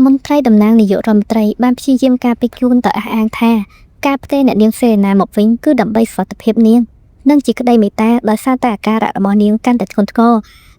មន្ត្រីតំណាងនាយករដ្ឋមន្ត្រីបានព្យាយាមការពារខ្លួនដោយអះអាងថាការផ្ទេរអ្នកនាងសេរីណាមកវិញគឺដើម្បីសុខភាពនាងនិងជាក្តីមេត្តាដោយសារតែអាការៈរបស់នាងកាន់តែធ្ងន់ធ្ងរ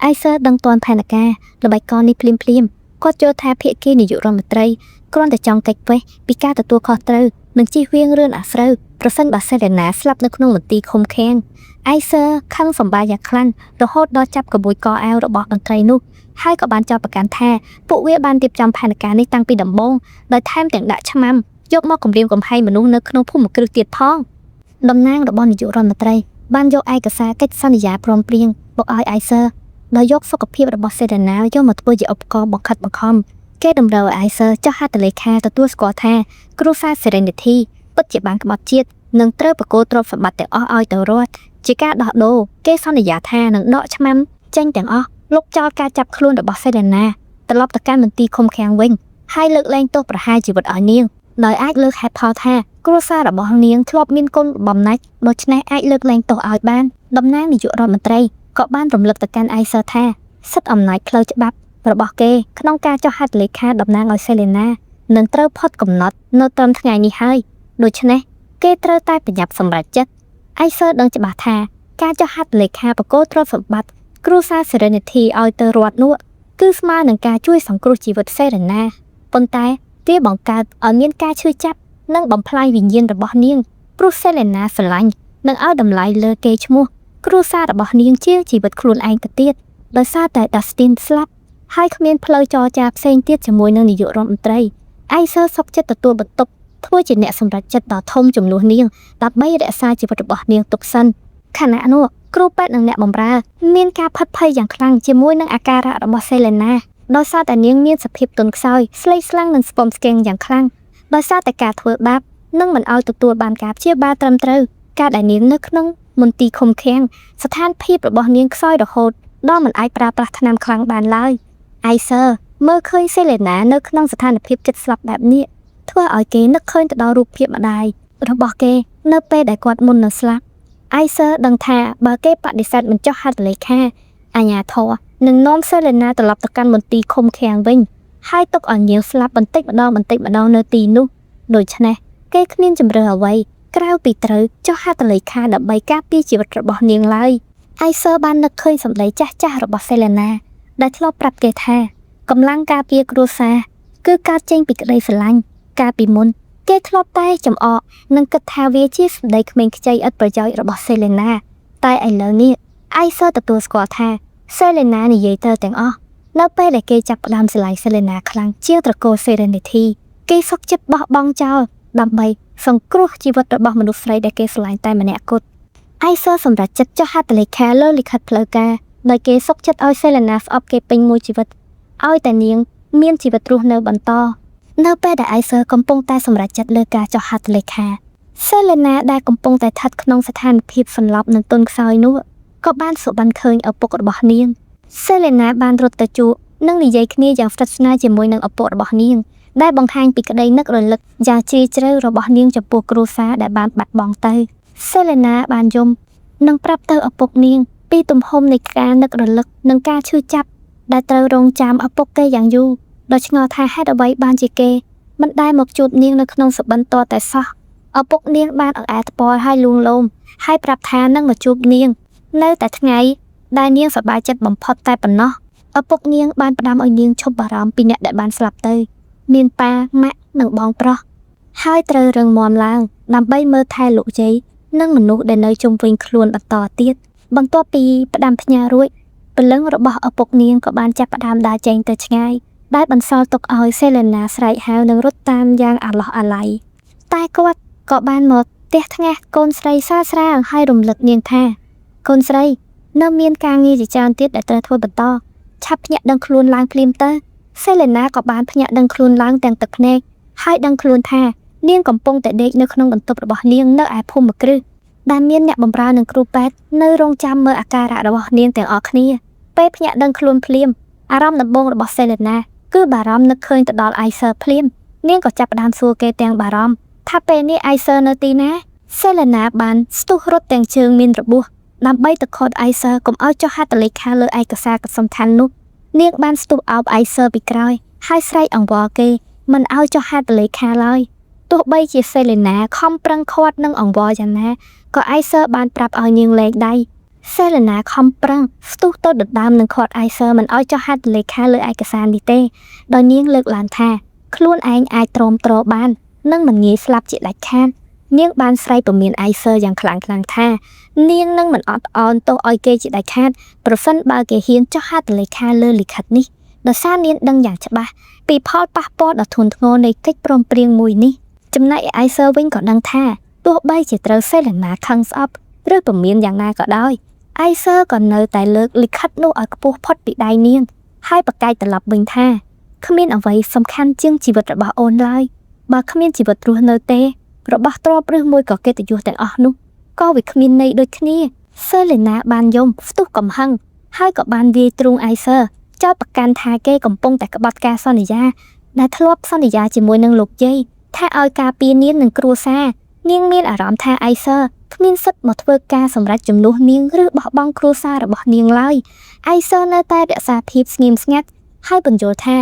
អៃសើដឹងទាន់ផែនការល្បិចកលនេះភ្លាមគាត់យល់ថាភាគីនាយករដ្ឋមន្ត្រីគ្រាន់តែចង់កិច្ចវេះពីការទទួលខុសត្រូវនិងជៀសវាងរឿងអាស្រូវប្រសិនបើសេរីណាស្លាប់នៅក្នុងមន្ទីរឃុំឃាំងអៃសើខឹងសម្បាយ៉ាងខ្លាំងរហូតដល់ចាប់ក្បួយកអាវរបស់តន្ត្រីនោះហើយក៏បានចោទប្រកាន់ថាពួកវាបានរៀបចំផែនការនេះតាំងពីដំបូងដោយថែមទាំងដាក់ឆ្មាំយកមកគំរាមកំហែងមនុស្សនៅក្នុងភូមិគ្រឹះទៀតផងតំណាងរបស់នាយករដ្ឋមន្ត្រីបានយកឯកសារកិច្ចសន្យាព្រមព្រៀងមកឲ្យអៃសើដោយយកសុខភាពរបស់សេរីណាយកមកធ្វើជាឧបករណ៍បង្ខិតបង្ខំគេតម្រូវឲ្យអៃសើចុះហត្ថលេខាទទួលស្គាល់ថាគ្រួសារសេរីនិធិពិតជាបានក្បត់ជាតិនិងត្រូវប្រគល់ទ្រព្យសម្បត្តិទាំងអស់ឲ្យទៅរដ្ឋជាការដោះដូរគេសន្យាថានឹងដកឆ្មាំចេញទាំងអស់លុបចោលការចាប់ខ្លួនរបស់សេរីណាត្រឡប់ទៅកាន់មន្ទីរឃុំឃាំងវិញហើយលើកលែងទោសប្រហារជីវិតឲ្យនាងដោយអាចលើកហេតុផលថាគ្រួសាររបស់នាងធ្លាប់មានកូនបំណាច់ដូច្នេះអាចលើកលែងទោសឲ្យបានតំណាងនាយករដ្ឋមន្ត្រីក៏បានរំលឹកទៅកាន់អៃសើថាសិទ្ធិអំណាចផ្លូវច្បាប់របស់គេក្នុងការចុះហត្ថលេខាតំណាងឲ្យសេរីណានឹងត្រូវផុតកំណត់នៅត្រឹមថ្ងៃនេះហើយដូច្នេះគេត្រូវតែប្រញាប់សម្រេចចិត្តអៃសើដឹងច្បាស់ថាការចុះហត្ថលេខាបកគោទ្រព្យសម្បត្តិគ្រួសារសេរីនិធិឲ្យទៅរដ្ឋនោះគឺស្មើនឹងការជួយសង្គ្រោះជីវិតសេរីណាប៉ុន្តែវាបង្កើតឲ្យមានការឈឺចាប់និងបំផ្លាញវិញ្ញាណរបស់នាងព្រោះសេរីណាស្រឡាញ់និងឲ្យតម្លៃលើកេរ្តិ៍ឈ្មោះគ្រួសាររបស់នាងជាជីវិតខ្លួនឯងទៅទៀតដោយសារតែ Dustin ស្លាប់ហើយគ្មានផ្លូវចរចាផ្សេងទៀតជាមួយនឹងនាយករដ្ឋមន្ត្រីអៃសើសុកចិត្តទទួលបន្ទុកធ្វើជាអ្នកសម្រេចចិត្តដ៏ធំចំនួននាងដើម្បីរក្សាជីវិតរបស់នាងទុកសិនខណៈនោះគ្រូពេទ្យនិងអ្នកបម្រើមានការផិតភ័យយ៉ាងខ្លាំងជាមួយនឹងអាការៈរបស់សេរីណាដោយសារតែនាងមានសភាពទន់ខ្សោយស្លេកស្លាំងនិងស្ពំស្កេងយ៉ាងខ្លាំងដោយសារតែការធ្វើបាបនិងមិនឲ្យទទួលបានការព្យាបាលត្រឹមត្រូវការដែលនាងនៅក្នុងមន្ទីរឃុំឃាំងស្ថានភាពរបស់នាងខ្សោយរហូតដល់មិនអាចប្រើប្រាស់ថ្នាំខ្លាំងបានឡើយអៃសើមើលឃើញសេរីណានៅក្នុងស្ថានភាពចិត្តស្លាប់បែបនេះធ្វើឲ្យគេនឹកឃើញទៅដល់រូបភាពម្ដាយរបស់គេនៅពេលដែលគាត់មុននឹងស្លាប់អៃសើដឹងថាបើគេបដិសេធមិនចុះហត្ថលេខាអាជ្ញាធរនឹងនាំសេរីណាត្រឡប់ទៅកាន់មន្ទីរឃុំឃាំងវិញហើយទុកឲ្យនាងស្លាប់បន្តិចម្ដងនៅទីនោះដូច្នេះគេគ្មានជំរឿអ្វីក្រៅពីត្រូវចុះហត្ថលេខាដើម្បីការពារជីវិតរបស់នាងឡើយអៃសើបាននឹកឃើញសម្ដីចាស់ៗរបស់សេរីណាដែលធ្លាប់ប្រាប់គេថាកម្លាំងការពារគ្រួសារគឺកើតចេញពីក្តីស្រឡាញ់កាលពីមុនគេធ្លាប់តែចំអកនិងគិតថាវាជាសម្ដីក្មេងខ្ចីឥតប្រយោជន៍របស់សេរីណាតែឥឡូវនេះអៃសើទទួលស្គាល់ថាសេរីណានិយាយត្រូវទាំងអស់នៅពេលដែលគេចាប់ផ្ដើមស្រឡាញ់សេរីណាខ្លាំងជាងត្រកូលសេរីនិធិគេសុខចិត្តបោះបង់ចោលដើម្បីសង្គ្រោះជីវិតរបស់មនុស្សស្រីដែលគេស្រឡាញ់តែម្នាក់គត់អៃសើសម្រាប់ចិត្តចុះហត្ថលេខាលើលិខិតផ្លូវការដោយគេសុខចិត្តឲ្យសេរីណាស្អប់គេពេញមួយជីវិតឲ្យតែនាងមានជីវិតរស់នៅបន្តនៅពេលដែលអៃសើកំពុងតែសម្រេចចិត្តលើការចុះហត្ថលេខាសេរីណាដែលកំពុងតែស្ថិតក្នុងស្ថានភាពសន្លប់និងទន់ខ្សោយនោះក៏បានសុបិនឃើញឪពុករបស់នាងសេរីណាបានរត់ទៅជួបនិងនិយាយគ្នាយ៉ាងស្និទ្ធស្នាលជាមួយនឹងឪពុករបស់នាងដែលបង្ហាញពីក្តីនឹករលឹកយ៉ាងជ្រាលជ្រៅរបស់នាងចំពោះគ្រួសារដែលបានបាត់បង់ទៅសេរីណាបានយំនិងប្រាប់ទៅឪពុកនាងពីទំហំនៃការនឹករលឹកនិងការឈឺចាប់ដែលត្រូវរងចាំឪពុកគេយ៉ាងយូរដោយឆ្ងល់ថាហេតុអ្វីបានជាគេមិនដែលមកជួបនាងនៅក្នុងសុបិនតតែសោះឪពុកនាងបានអង្អែលថ្ពាល់ហើយលួងលោមហើយប្រាប់ថានឹងមកជួបនាងនៅតែថ្ងៃដែលនាងសប្បាយចិត្តបំផុតតែប៉ុណ្ណោះឪពុកនាងបានផ្ដាំឲ្យនាងឈប់បារម្ភពីអ្នកដែលបានស្លាប់ទៅមានប៉ាម៉ាក់និងបងប្រុសហើយត្រូវរឹងមាំឡើងដើម្បីមើលថែលោកយាយនិងមនុស្សដែលនៅជុំវិញខ្លួនបន្តទៀតបន្ទាប់ពីផ្ដាំផ្ញើរួចព្រលឹងរបស់ឪពុកនាងក៏បានចាប់ផ្ដើមដើរចេញទៅឆ្ងាយដែលបន្សល់ទុកឲ្យសេរីណាស្រែកហៅនិងរត់តាមយ៉ាងអាឡោះអាល័យតែគាត់ក៏បានមកផ្ទះថ្ងាសកូនស្រីស្រាលហើយរំលឹកនាងថាកូនស្រីនៅមានការងារជាច្រើនទៀតដែលត្រូវធ្វើបន្តឆាប់ភ្ញាក់ដឹងខ្លួនឡើងភ្លាមទៅសេរីណាក៏បានភ្ញាក់ដឹងខ្លួនឡើងទាំងទឹកភ្នែកហើយដឹងខ្លួនថានាងកំពុងតែដេកនៅក្នុងបន្ទប់របស់នាងនៅឯភូមិគ្រឹះដែលមានអ្នកបម្រើនិងគ្រូពេទ្យនៅរងចាំមើលអាការៈរបស់នាងទាំងអស់គ្នាពេលភ្ញាក់ដឹងខ្លួនភ្លាមអារម្មណ៍ដំបូងរបស់សេរីណាគឺបារម្ភនឹកឃើញទៅដល់អៃសើភ្លាមនាងក៏ចាប់ផ្ដើមសួរគេទាំងបារម្ភថាពេលនេះអៃសើនៅទីណាសេរីណាបានស្ទុះរត់ទាំងជើងមានរបួសដើម្បីទៅខត់អៃសើកុំឲ្យចុះហត្ថលេខាលើឯកសារសំខាន់នោះនាងបានស្ទុះអោបអៃសើពីក្រោយ ហើយស្រែកអង្វរគេមិនឲ្យចុះហត្ថលេខាឡើយទោះបីជាសេឡេណាខំប្រឹងខាត់នឹងអង្វរយ៉ាងណាក៏អៃសើបានប្រាប់ឲ្យនាងលែងដៃសេឡេណាខំប្រឹងស្ទុះទៅដណ្ដើមនឹងខាត់អៃសើមិនឲ្យចុះហត្ថលេខាលើឯកសារនេះទេដោយនាងលើកឡើងថាខ្លួនឯងអាចទ្រាំទ្របាននិងមិនងាយស្លាប់ជាដាច់ខាតនាងបានស្រែកពមៀនអៃសើយ៉ាងខ្លាំងថានាងនឹងមិនអត់ឱនទោសឲ្យគេជាដាច់ខាតប្រសិនបើគេហ៊ានចុះហត្ថលេខាលើលិខិតនេះដោយសារនាងដឹងយ៉ាងច្បាស់ពីផលប៉ះពាល់ដ៏ធ្ងន់ធ្ងរនៃកិច្ចព្រមព្រៀងមួយនេះចំណែកអៃសើវិញក៏ដឹងថាទោះបីជាត្រូវសេឡេណាខឹងស្អប់ឬពមៀនយ៉ាងណាក៏ដោយអៃសើក៏នៅតែលើកលិខិតនោះឲ្យខ្ពស់ផុតពីដៃនាងហើយប្រកែកត្រឡប់វិញថាគ្មានអ្វីសំខាន់ជាងជីវិតរបស់អូនឡើយបើគ្មានជីវិតរស់នៅទេរបស់ទ្រព្យឬមួយក៏កិត្តិយសទាំងអស់នោះក៏វាគ្មានន័យដូចគ្នាសេឡេណាបានយំផ្ទុះកំហឹងហើយក៏បានវាយទ្រូងអៃសើចោទប្រកាន់ថាគេកំពុងតែក្បត់ការសន្យាដែលធ្លាប់សន្យាជាមួយនឹងលោកយាយថាឲ្យការពារនាងនិងគ្រួសារនាងមានអារម្មណ៍ថាអៃសើគ្មានសិទ្ធិមកធ្វើការសម្រេចជំនួសនាងឬបោះបង់គ្រួសាររបស់នាងឡើយអៃសើនៅតែរក្សាភាពស្ងៀមស្ងាត់ហើយបញ្យល់ថា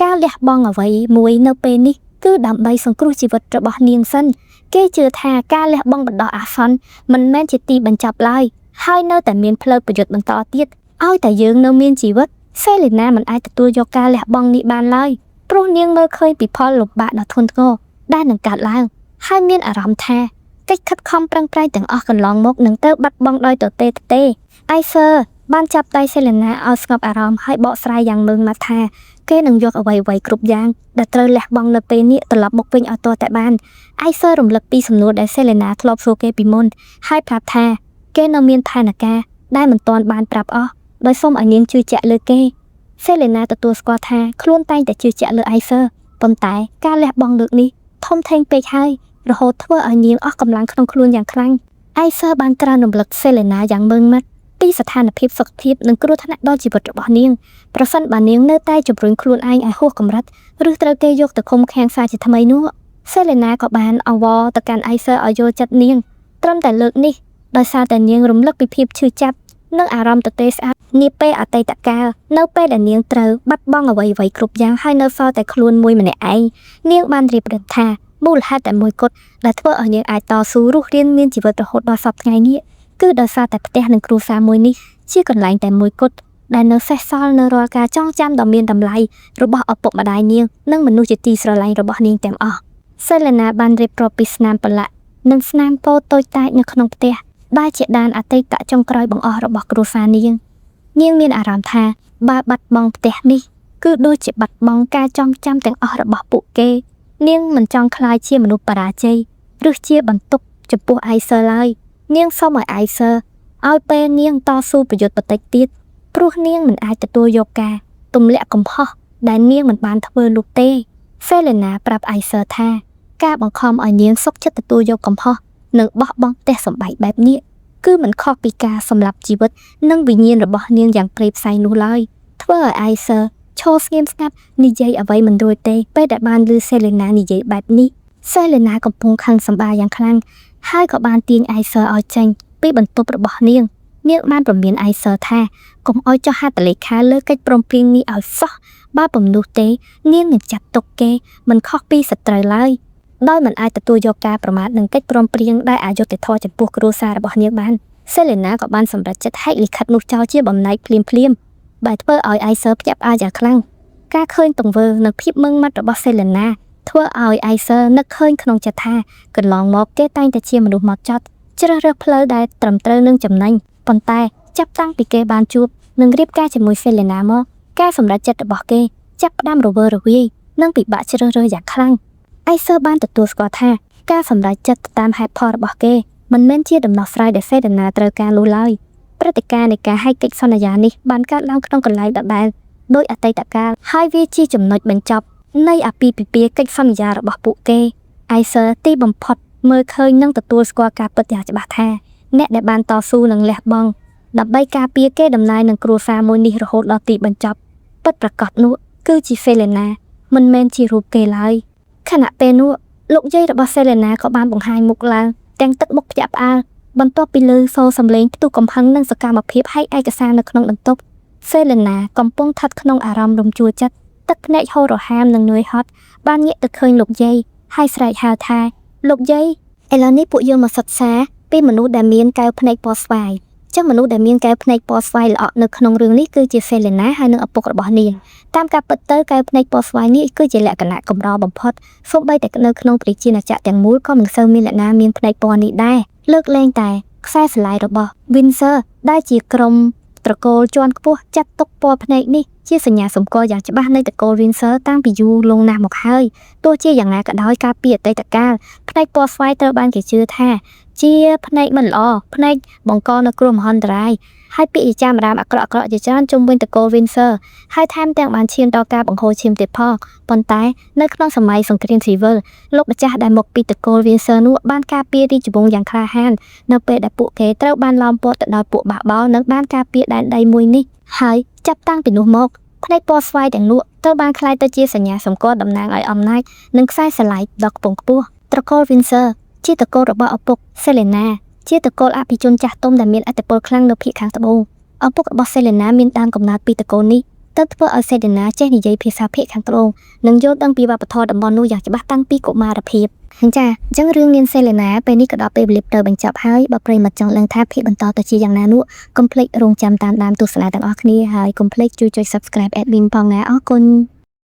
ការលះបង់អ្វីមួយនៅពេលនេះគឺដើម្បីសង្គ្រោះជីវិតរបស់នាងសិនគេជឿថាការលះបង់បណ្ដោះអាសន្នមិនមែនជាទីបញ្ចប់ឡើយហើយនៅតែមានផ្លូវប្រយុទ្ធបន្តទៀតឲ្យតែយើងនៅមានជីវិតសេឡេណាមិនអាចទទួលយកការលះបង់នេះបានឡើយព្រោះនាងមើលឃើញពីផលលំបាកដ៏ធ្ងន់ធ្ងរដែលនឹងកើតឡើងហើយមានអារម្មណ៍ថាកិច្ចខិតខំប្រឹងប្រែងទាំងអស់កន្លងមកនឹងទៅបាត់បង់ដោយទទេអៃសើបានចាប់ដៃសេឡេណាឲ្យស្ងប់អារម្មណ៍ហើយបកស្រាយយ៉ាងម៉ឺងម៉ាត់ថាគេនឹងយកអ្វីៗគ្រប់យ៉ាងដែលត្រូវលះបង់នៅពេលនេះត្រឡប់មកវិញឲ្យទាល់តែបានអៃសើរំលឹកពីសំណួរដែលសេឡេណាធ្លាប់សួរគេពីមុនហើយប្រាប់ថាគេនៅមានផែនការដែលមិនទាន់បានប្រាប់អស់ដោយសូមឲ្យនាងជឿជាក់លើគេសេឡេណាទទួលស្គាល់ថាខ្លួនតែងតែជឿជាក់លើអៃសើប៉ុន្តែការលះបង់លើកនេះធំធេងពេកហើយរហូតធ្វើឲ្យនាងអស់កម្លាំងក្នុងខ្លួនយ៉ាងខ្លាំងអៃសើបានក្រើនរំលឹកសេឡេណាយ៉ាងម៉ឺងម៉ាត់ពីស្ថានភាពសុខភាពនិងគ្រោះថ្នាក់ដល់ជីវិតរបស់នាងប្រសិនបើនាងនៅតែជំរុញខ្លួនឯងឲ្យហួសកម្រិតឬត្រូវគេយកទៅឃុំឃាំងសារជាថ្មីនោះសេឡេណាក៏បានអង្វរទៅកាន់អៃសើឲ្យយល់ចិត្តនាងត្រឹមតែលើកនេះដោយសារតែនាងរំលឹកពីភាពឈឺចាប់និងអារម្មណ៍ទទេស្អាតនាពេលអតីតកាលនៅពេលដែលនាងត្រូវបាត់បង់អ្វីៗគ្រប់យ៉ាងហើយនៅសល់តែខ្លួនមួយម្នាក់ឯងនាងបានរៀបរាប់ថាមូលហេតុតែមួយគត់ដែលធ្វើឲ្យនាងអាចតស៊ូរស់រានមានជីវិតរហូតដល់សប្តាហ៍ថ្ងៃនេះគឺដោយសារតែផ្ទះនិងគ្រួសារមួយនេះជាកន្លែងតែមួយគត់ដែលនៅសេសសល់នៅរាល់ការចងចាំដ៏មានតម្លៃរបស់ឪពុកម្ដាយនាងនិងមនុស្សជាទីស្រឡាញ់របស់នាងទាំងអស់សេឡេណាបានរៀបរាប់ពីស្នាមប្រឡាក់និងស្នាមពោតតូចតាចនៅក្នុងផ្ទះដែលជាដានអតីតចុងក្រោយបង្អស់របស់គ្រួសារនាងមានអារម្មណ៍ថាបើបាត់បង់ផ្ទះនេះគឺដូចជាបាត់បង់ការចងចាំទាំងអស់របស់ពួកគេនាងមិនចង់ក្លាយជាមនុស្សបរាជ័យឬជាបន្ទុកចំពោះអៃសើឡើយនាងសូមឲ្យអៃសើឲ្យពេលនាងតស៊ូប្រយុទ្ធបន្តិចទៀតព្រោះនាងមិនអាចទទួលយកការទម្លាក់កំហុសដែលនាងមិនបានធ្វើនោះទេសេឡេណាប្រាប់អៃសើថាការបង្ខំឲ្យនាងសុខចិត្តទទួលយកកំហុសនិងបោះបង់ផ្ទះសម្បែងបែបនេះគឺមិនខុសពីការសម្លាប់ជីវិតនិងវិញ្ញាណរបស់នាងយ៉ាងព្រៃផ្សៃនោះឡើយធ្វើឲ្យអៃសើឈរស្ងៀមស្ងាត់និយាយអ្វីមិនរួចទេពេលដែលបានឮសេឡេណានិយាយបែបនេះសេឡេណាកំពុងខឹងសម្បាយ៉ាងខ្លាំងហើយក៏បានទាញអៃសើឲ្យចេញពីបន្ទប់របស់នាងបានព្រមានអៃសើថាកុំឲ្យចុះហត្ថលេខាលើកិច្ចព្រមព្រៀងនេះឲ្យសោះបើពុំនោះទេនាងនឹងចាត់ទុកគេមិនខុសពីសត្រូវឡើយដោយមិនអាចទទួលយកការប្រមាថនឹងកិច្ចព្រមព្រៀងដែលអយុត្តិធម៌ចំពោះគ្រួសាររបស់នាងបានសេឡេណាក៏បានសម្រេចចិត្តហែកលិខិតនោះចោលជាបំណែកភ្លាមបែរធ្វើឲ្យអៃសើភ្ញាក់ផ្អើលយ៉ាងខ្លាំងការឃើញទង្វើនិងភាពម៉ឺងម៉ាត់របស់សេឡេណាធ្វើឲ្យអៃសើនឹកឃើញក្នុងចិត្តថាកន្លងមកគេតែងតែជាមនុស្សមកចត់ជ្រើសរើសផ្លូវដែលត្រឹមត្រូវនឹងចំណេញប៉ុន្តែចាប់តាំងពីគេបានជួបនិងរៀបការជាមួយសេឡេណាមកការសម្រេចចិត្តរបស់គេចាប់ផ្ដើមរវើរវាយនិងពិបាកជ្រើសរើសយ៉ាងខ្លាំងអៃសើបានទទួលស្គាល់ថាការសម្រេចចិត្តតាមហេតុផលរបស់គេមិនមែនជាដំណោះស្រាយដែលសេឡេណាត្រូវការនោះឡើយព្រឹត្តិការណ៍នៃការហែកកិច្ចសន្យានេះបានកើតឡើងក្នុងកន្លែងដដែលដោយអតីតកាលហើយវាជាចំណុចបញ្ចប់នៃអាពាហ៍ពិពាហ៍កិច្ចសន្យារបស់ពួកគេអៃសើទីបំផុតមើលឃើញនិងទទួលស្គាល់ការពិតយ៉ាងច្បាស់ថាអ្នកដែលបានតស៊ូនិងលះបង់ដើម្បីការពារគេដំណើរនឹងគ្រួសារមួយនេះរហូតដល់ទីបញ្ចប់ពិតប្រាកដនោះគឺជាសេឡេណាមិនមែនជារូបគេឡើយខណៈពេលនោះលោកយាយរបស់សេឡេណាក៏បានបង្ហាញមុខឡើងទាំងទឹកមុខភ្ញាក់ផ្អើលបន្ទាប់ពីឮសូរសំឡេងផ្ទុះកំហឹងនិងសកម្មភាពហែកឯកសារនៅក្នុងបន្ទប់សេឡេណាកំពុងស្ថិតក្នុងអារម្មណ៍រំជួលចិត្ត ទឹកភ្នែកហូររហាមនិងនឿយហត់បានងាកទៅឃើញលោកយាយហើយស្រែកហៅថាលោកយាយឥឡូវនេះពួកយើងមកសិក្សាពីមនុស្សដែលមានកែវភ្នែកពណ៌ស្វាយចឹងមនុស្សដែលមានកែវភ្នែកពណ៌ស្វាយល្អក់នៅក្នុងរឿងនេះគឺជាសេលេណាហើយនិងឪពុករបស់នាងតាមការពិតទៅកែវភ្នែកពណ៌ស្វាយនេះគឺជាលក្ខណៈកម្របំផុតសូម្បីតែនៅក្នុងព្រះជាណាចក្រទាំងមូលក៏មិនសូវមានអ្នកណាមានភ្នែកពណ៌នេះដែរលើកលែងតែខ្សែស្រឡាយរបស់ Windsor ដែលជាក្រុមត្រកូលជាន់ខ្ពស់ចាត់ទុកពណ៌ភ្នែកនេះជាសញ្ញាសម្គាល់យ៉ាងច្បាស់នៃត្រកូល Windsor តាំងពីយូរលង់ណាស់មកហើយទោះជាយ៉ាងណាក៏ដោយការពីអតីតកាលភ្នែកពណ៌ស្វាយត្រូវបានគេជឿថាជាភ្នែកមិនល្អភ្នែកបង្កនៅគ្រោះមហន្តរាយហើយពាក្យចាមរាមអាក្រក់ៗជាច្រើនជុំវិញត្រកូល Windsor ហើយថែមទាំងបានឈានដល់ការបង្ហូរឈាមទៀតផងប៉ុន្តែនៅក្នុងសម័យសង្គ្រាមស៊ីវិលលោកម្ចាស់ដែលមកពីត្រកូល Windsor នោះបានការពាររាជវង្សយ៉ាងក្លាហាននៅពេលដែលពួកគេត្រូវបានឡោមព័ទ្ធទៅដោយពួកបះបោរនិងបានការពារដែនដីមួយនេះហើយចាប់តាំងពីនោះមកភ្នែកពណ៌ស្វាយទាំងនោះត្រូវបានក្លាយទៅជាសញ្ញាសម្គាល់តំណាងឲ្យអំណាចនិងខ្សែស្រឡាយដ៏ខ្ពង់ខ្ពស់ត្រកូល Windsor ជាត្រកូលរបស់ឪពុក Selena ជាត្រកូលអភិជនចាស់ទុំដែលមានឥទ្ធិពលខ្លាំងនៅភាគខាងត្បូងឪពុករបស់ Selena មានដើមកំណើតពីត្រកូលនេះទើបធ្វើឲ្យ Selena ចេះនិយាយភាសាភាគខាងត្បូងនិងយល់ដឹងពីវប្បធម៌តំបន់នោះយ៉ាងច្បាស់តាំងពីកុមារភាពអញ្ចឹងរឿងនាង Selena ពេលនេះក៏ដល់ពេលវេលាត្រូវបញ្ចប់ហើយបើប្រិយមិត្តចង់ដឹងថាភាគបន្តទៅជាយ៉ាងណានោះកុំភ្លេចរងចាំតាមដានទស្សនាទាំងអស់គ្នាហើយកុំភ្លេចជួយចុច Subscribe Admin ផងណាអរគុណ